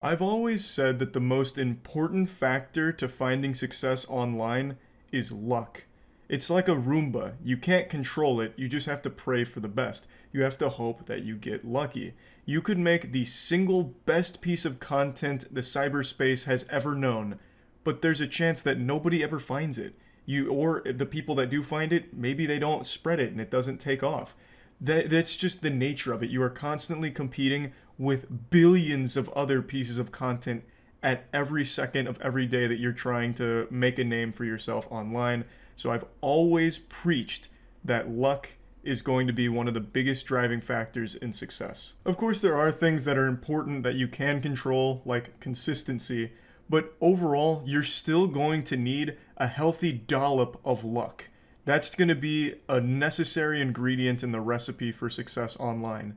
I've always said that the most important factor to finding success online is luck. It's like a Roomba. You can't control it, you just have to pray for the best. You have to hope that you get lucky. You could make the single best piece of content the cyberspace has ever known, but there's a chance that nobody ever finds it. You or the people that do find it, maybe they don't spread it and it doesn't take off. That's just the nature of it. You are constantly competing with billions of other pieces of content at every second of every day that you're trying to make a name for yourself online. So I've always preached that luck is going to be one of the biggest driving factors in success. Of course, there are things that are important that you can control, like consistency, but overall, you're still going to need a healthy dollop of luck. That's going to be a necessary ingredient in the recipe for success online.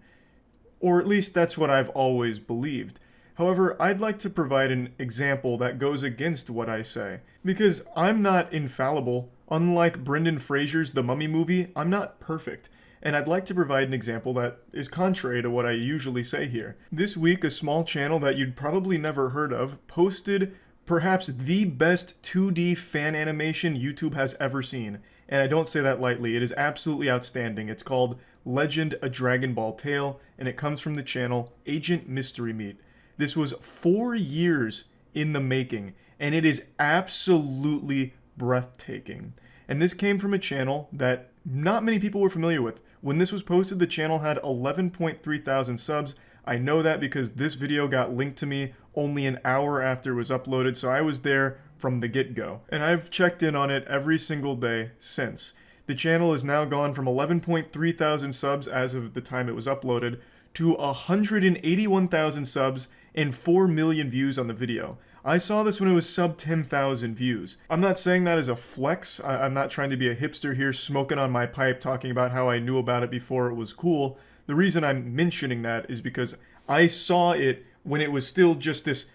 Or at least that's what I've always believed. However, I'd like to provide an example that goes against what I say. Because I'm not infallible. Unlike Brendan Fraser's The Mummy movie, I'm not perfect. And I'd like to provide an example that is contrary to what I usually say here. This week, a small channel that you'd probably never heard of posted perhaps the best 2D fan animation YouTube has ever seen. And I don't say that lightly, it is absolutely outstanding. It's called Legend: A Dragon Ball Tale, and it comes from the channel Agent Mystery Meat. This was 4 years in the making, and it is absolutely breathtaking. And this came from a channel that not many people were familiar with. When this was posted, the channel had 11.3 thousand subs. I know that because this video got linked to me only an hour after it was uploaded, so I was there from the get-go. And I've checked in on it every single day since. The channel has now gone from 11.3 thousand subs as of the time it was uploaded to 181,000 subs and 4 million views on the video. I saw this when it was sub 10,000 views. I'm not saying that as a flex. I'm not trying to be a hipster here smoking on my pipe talking about how I knew about it before it was cool. The reason I'm mentioning that is because I saw it when it was still just this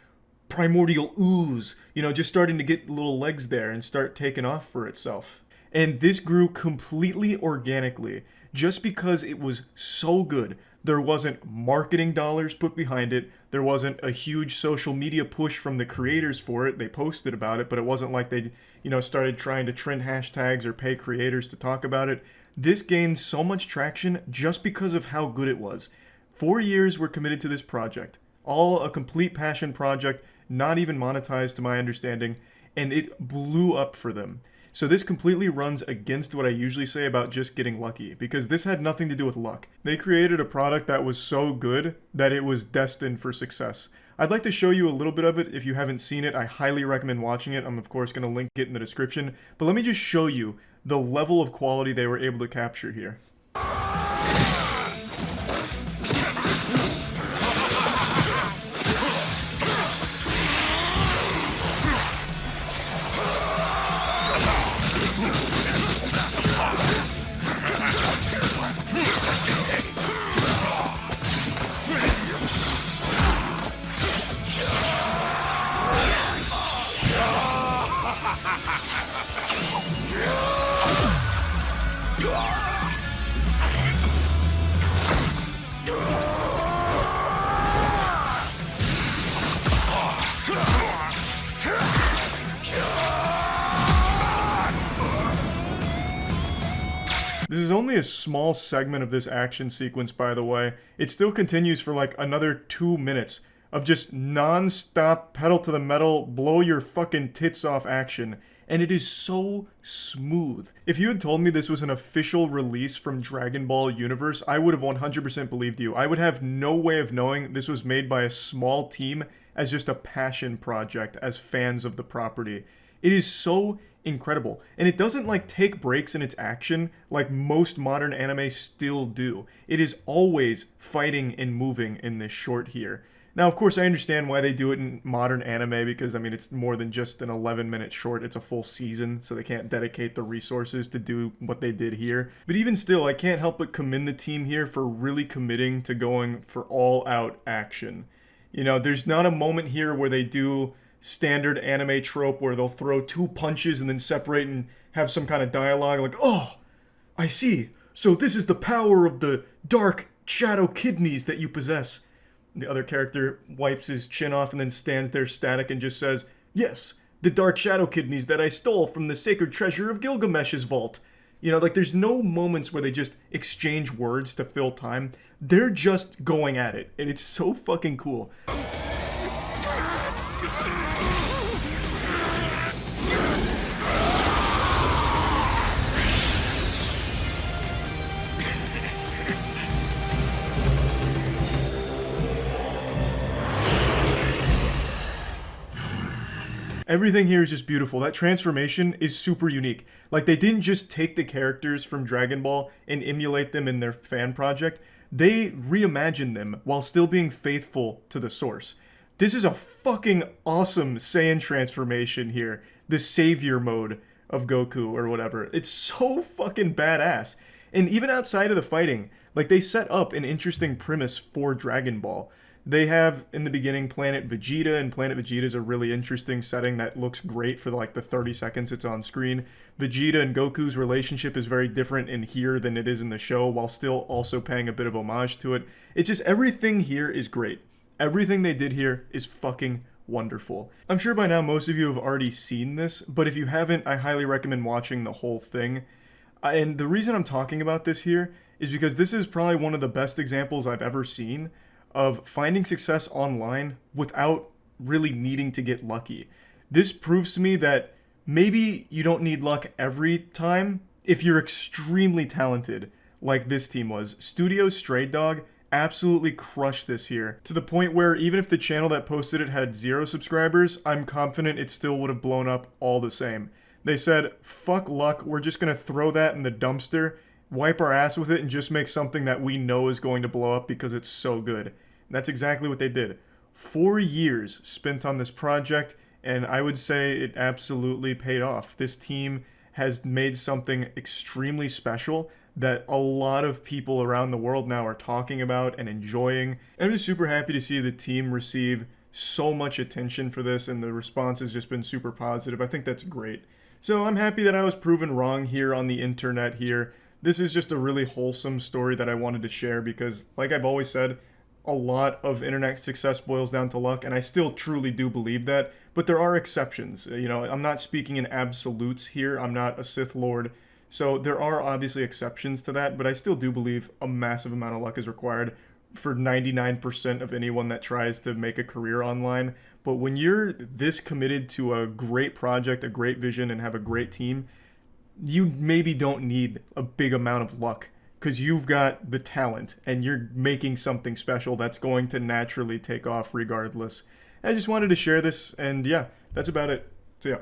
primordial ooze, just starting to get little legs there and start taking off for itself. And this grew completely organically just because it was so good. There wasn't marketing dollars put behind it. There wasn't a huge social media push from the creators for it. They posted about it, but it wasn't like they, started trying to trend hashtags or pay creators to talk about it. This gained so much traction just because of how good it was. 4 years were committed to this project. All a complete passion project, not even monetized to my understanding, and it blew up for them. So this completely runs against what I usually say about just getting lucky, because this had nothing to do with luck. They created a product that was so good that it was destined for success. I'd like to show you a little bit of it. If you haven't seen it, I highly recommend watching it. I'm of course going to link it in the description, but let me just show you the level of quality they were able to capture here. This is only a small segment of this action sequence, by the way. It still continues for like another 2 minutes of just non-stop pedal to the metal, blow your fucking tits off action. And it is so smooth. If you had told me this was an official release from Dragon Ball Universe, I would have 100% believed you. I would have no way of knowing this was made by a small team as just a passion project as fans of the property. It is so incredible. And it doesn't like take breaks in its action like most modern anime still do. It is always fighting and moving in this short here. Now, of course, I understand why they do it in modern anime because, it's more than just an 11-minute short. It's a full season, so they can't dedicate the resources to do what they did here. But even still, I can't help but commend the team here for really committing to going for all-out action. There's not a moment here where they do standard anime trope where they'll throw 2 punches and then separate and have some kind of dialogue like, "Oh, I see. So this is the power of the dark shadow kidneys that you possess." The other character wipes his chin off and then stands there static and just says, "Yes, the dark shadow kidneys that I stole from the sacred treasure of Gilgamesh's vault." You know, like there's no moments where they just exchange words to fill time. They're just going at it, and it's so fucking cool. Everything here is just beautiful. That transformation is super unique. Like, they didn't just take the characters from Dragon Ball and emulate them in their fan project. They reimagined them while still being faithful to the source. This is a fucking awesome Saiyan transformation here. The savior mode of Goku or whatever. It's so fucking badass. And even outside of the fighting, like, they set up an interesting premise for Dragon Ball. They have, in the beginning, Planet Vegeta, and Planet Vegeta is a really interesting setting that looks great for, like, the 30 seconds it's on screen. Vegeta and Goku's relationship is very different in here than it is in the show, while still also paying a bit of homage to it. It's just, everything here is great. Everything they did here is fucking wonderful. I'm sure by now most of you have already seen this, but if you haven't, I highly recommend watching the whole thing. And the reason I'm talking about this here is because this is probably one of the best examples I've ever seen of finding success online without really needing to get lucky. This proves to me that maybe you don't need luck every time if you're extremely talented, like this team was. Studio Stray Dog absolutely crushed this here, to the point where even if the channel that posted it had 0 subscribers, I'm confident it still would have blown up all the same. They said, fuck luck, we're just gonna throw that in the dumpster, wipe our ass with it, and just make something that we know is going to blow up because it's so good. And that's exactly what they did. 4 years spent on this project, and I would say it absolutely paid off. This team has made something extremely special that a lot of people around the world now are talking about and enjoying. And I'm just super happy to see the team receive so much attention for this, and the response has just been super positive. I think that's great. So I'm happy that I was proven wrong here on the internet here. This is just a really wholesome story that I wanted to share because, like I've always said, a lot of internet success boils down to luck, and I still truly do believe that, but there are exceptions. You know, I'm not speaking in absolutes here. I'm not a Sith Lord. So there are obviously exceptions to that, but I still do believe a massive amount of luck is required for 99% of anyone that tries to make a career online. But when you're this committed to a great project, a great vision, and have a great team, you maybe don't need a big amount of luck, because you've got the talent and you're making something special that's going to naturally take off regardless. I just wanted to share this, and yeah, that's about it. So yeah.